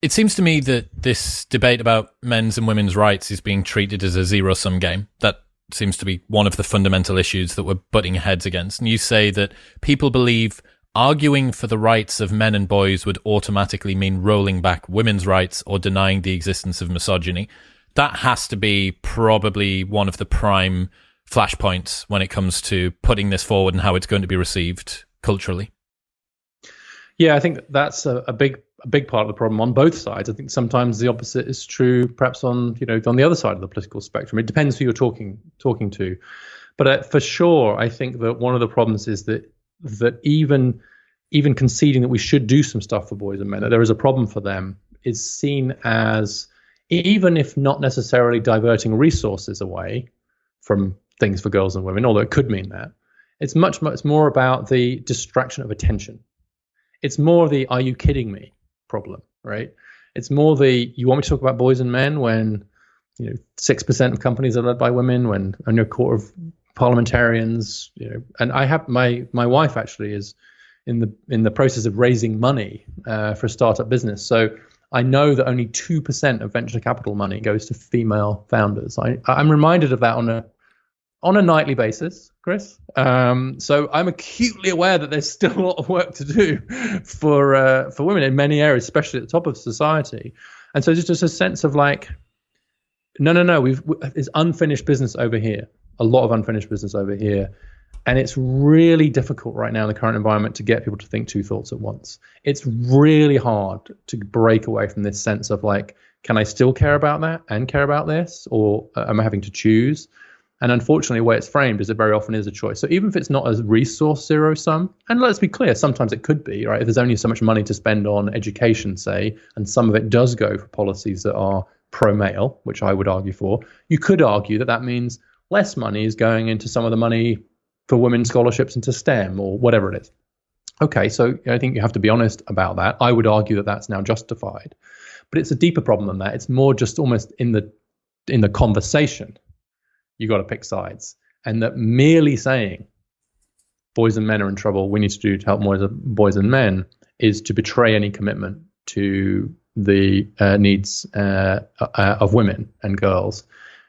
It seems to me that this debate about men's and women's rights is being treated as a zero-sum game. That seems to be one of the fundamental issues that we're butting heads against. And you say that people believe arguing for the rights of men and boys would automatically mean rolling back women's rights or denying the existence of misogyny. That has to be probably one of the prime flashpoints when it comes to putting this forward and how it's going to be received culturally. Yeah, I think that's a big part of the problem on both sides. I think sometimes the opposite is true, perhaps on the other side of the political spectrum. It depends who you're talking to, but for sure, I think that one of the problems is that even conceding that we should do some stuff for boys and men, that there is a problem for them, is seen as, even if not necessarily diverting resources away from things for girls and women, although it could mean that, it's much more about the distraction of attention. It's more the "are you kidding me" problem, right? It's more the "you want me to talk about boys and men when 6% of companies are led by women, when only a quarter of parliamentarians, and I have my wife actually is in the process of raising money for a startup business, so I know that only 2% of venture capital money goes to female founders. I'm reminded of that on a nightly basis, Chris. So I'm acutely aware that there's still a lot of work to do for women in many areas, especially at the top of society. And so just a sense of like, no, there's unfinished business over here, a lot of unfinished business over here. And it's really difficult right now in the current environment to get people to think two thoughts at once. It's really hard to break away from this sense of like, can I still care about that and care about this? Or am I having to choose? And unfortunately, the way it's framed is it very often is a choice. So even if it's not a resource zero sum, and let's be clear, sometimes it could be, right? If there's only so much money to spend on education, say, and some of it does go for policies that are pro-male, which I would argue for, you could argue that that means less money is going into some of the money for women's scholarships into STEM or whatever it is. Okay, so I think you have to be honest about that. I would argue that that's now justified. But it's a deeper problem than that. It's more just almost in the conversation. You got to pick sides, and that merely saying boys and men are in trouble, we need to do to help more boys and men, is to betray any commitment to the needs of women and girls.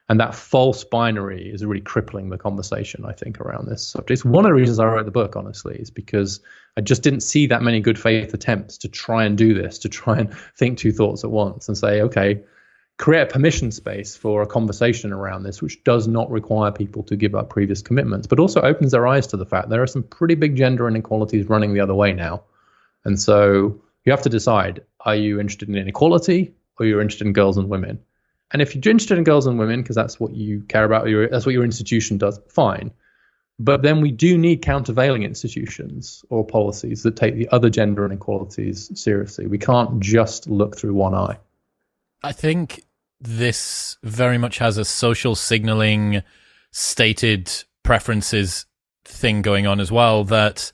And that false binary is really crippling the conversation, I think, around this subject. It's one of the reasons I wrote the book, honestly, is because I just didn't see that many good faith attempts to try and do this, to try and think two thoughts at once and say, okay, create a permission space for a conversation around this, which does not require people to give up previous commitments, but also opens their eyes to the fact there are some pretty big gender inequalities running the other way now. And so you have to decide, are you interested in inequality or you're interested in girls and women? And if you're interested in girls and women, because that's what you care about, that's what your institution does, fine. But then we do need countervailing institutions or policies that take the other gender inequalities seriously. We can't just look through one eye. I think this very much has a social signaling, stated preferences thing going on as well, that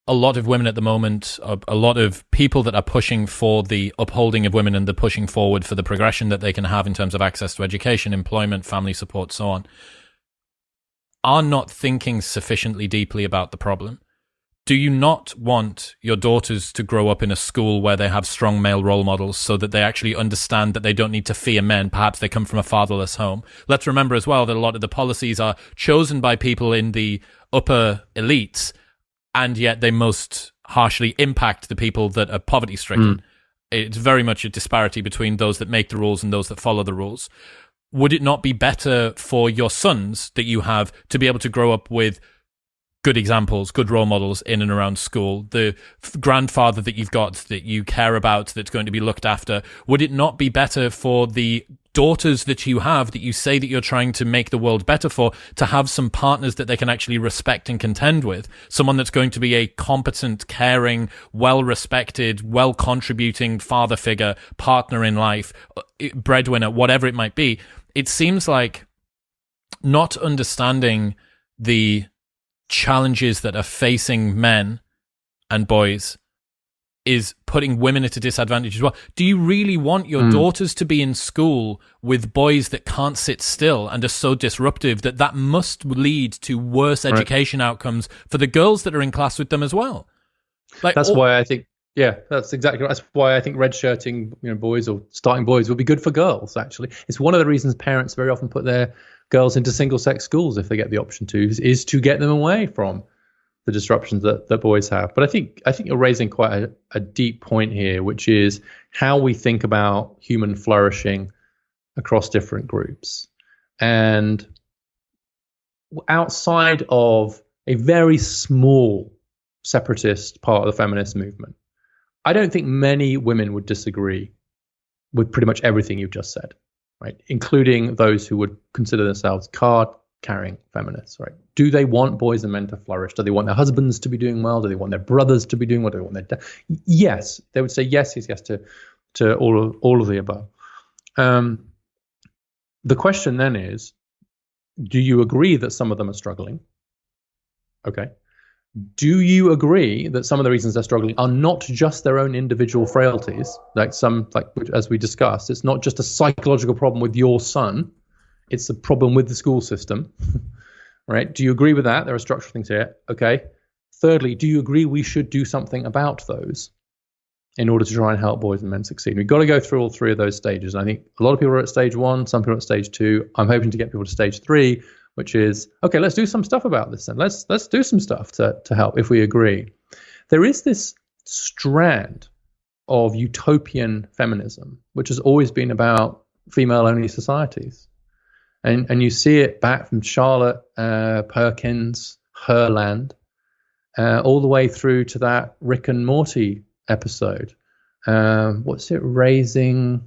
a lot of women at the moment, a lot of people that are pushing for the upholding of women and the pushing forward for the progression that they can have in terms of access to education, employment, family support, so on, are not thinking sufficiently deeply about the problem. Do you not want your daughters to grow up in a school where they have strong male role models so that they actually understand that they don't need to fear men? Perhaps they come from a fatherless home. Let's remember as well that a lot of the policies are chosen by people in the upper elites, and yet they most harshly impact the people that are poverty-stricken. It's very much a disparity between those that make the rules and those that follow the rules. Would it not be better for your sons that you have to be able to grow up with good examples, good role models in and around school, the grandfather that you've got that you care about that's going to be looked after? Would it not be better for the daughters that you have, that you say that you're trying to make the world better for, to have some partners that they can actually respect and contend with? Someone that's going to be a competent, caring, well-respected, well-contributing father figure, partner in life, breadwinner, whatever it might be. It seems like not understanding the challenges that are facing men and boys is putting women at a disadvantage as well. Do you really want your daughters to be in school with boys that can't sit still and are so disruptive that that must lead to worse education outcomes for the girls that are in class with them as well? That's why I think Yeah, that's exactly right. That's why I think red shirting, boys or starting boys would be good for girls. Actually, it's one of the reasons parents very often put their girls into single-sex schools if they get the option to, is to get them away from the disruptions that boys have. But I think you're raising quite a deep point here, which is how we think about human flourishing across different groups. And outside of a very small separatist part of the feminist movement, I don't think many women would disagree with pretty much everything you've just said, right? Including those who would consider themselves card-carrying feminists, right? Do they want boys and men to flourish? Do they want their husbands to be doing well? Do they want their brothers to be doing well? Do they want their yes, they would say yes to all of the above. The question then is, do you agree that some of them are struggling? Okay. Do you agree that some of the reasons they're struggling are not just their own individual frailties, like as we discussed, it's not just a psychological problem with your son, it's a problem with the school system, right? Do you agree with that? There are structural things here. Okay. Thirdly, do you agree we should do something about those in order to try and help boys and men succeed? We've got to go through all three of those stages. And I think a lot of people are at stage 1, some people are at stage 2. I'm hoping to get people to stage 3, which is, okay, let's do some stuff about this then. Let's do some stuff to help if we agree. There is this strand of utopian feminism, which has always been about female-only societies. And you see it back from Charlotte Perkins, Herland, all the way through to that Rick and Morty episode. What's it? Raising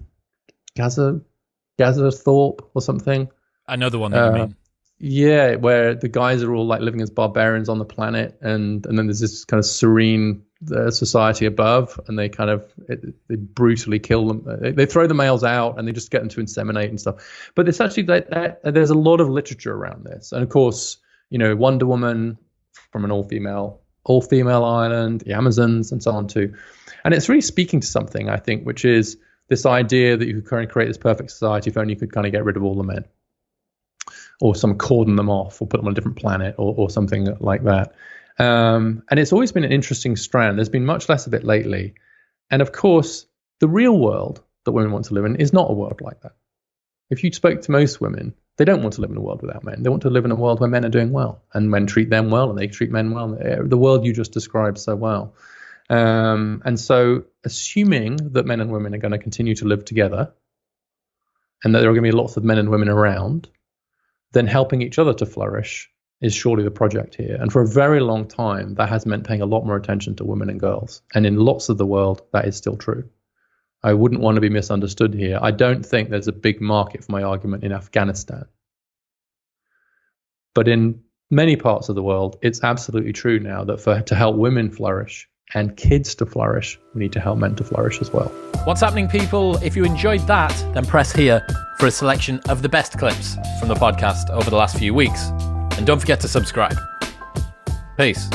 Gazerthorpe or something? I know the one that you mean. Yeah, where the guys are all like living as barbarians on the planet, and then there's this kind of serene society above, and they they brutally kill them. They throw the males out, and they just get them to inseminate and stuff. But it's actually there's a lot of literature around this, and of course, Wonder Woman from an all-female island, the Amazons, and so on too. And it's really speaking to something, I think, which is this idea that you could kind of create this perfect society if only you could kind of get rid of all the men, or cordon them off, or put them on a different planet, or something like that. And it's always been an interesting strand. There's been much less of it lately. And of course, the real world that women want to live in is not a world like that. If you spoke to most women, they don't want to live in a world without men. They want to live in a world where men are doing well, and men treat them well, and they treat men well. The world you just described so well. And so assuming that men and women are going to continue to live together, and that there are going to be lots of men and women around, then helping each other to flourish is surely the project here. And for a very long time, that has meant paying a lot more attention to women and girls. And in lots of the world, that is still true. I wouldn't want to be misunderstood here. I don't think there's a big market for my argument in Afghanistan. But in many parts of the world, it's absolutely true now that to help women flourish and kids to flourish, we need to help men to flourish as well. What's happening, people? If you enjoyed that, then press here for a selection of the best clips from the podcast over the last few weeks. And don't forget to subscribe. Peace.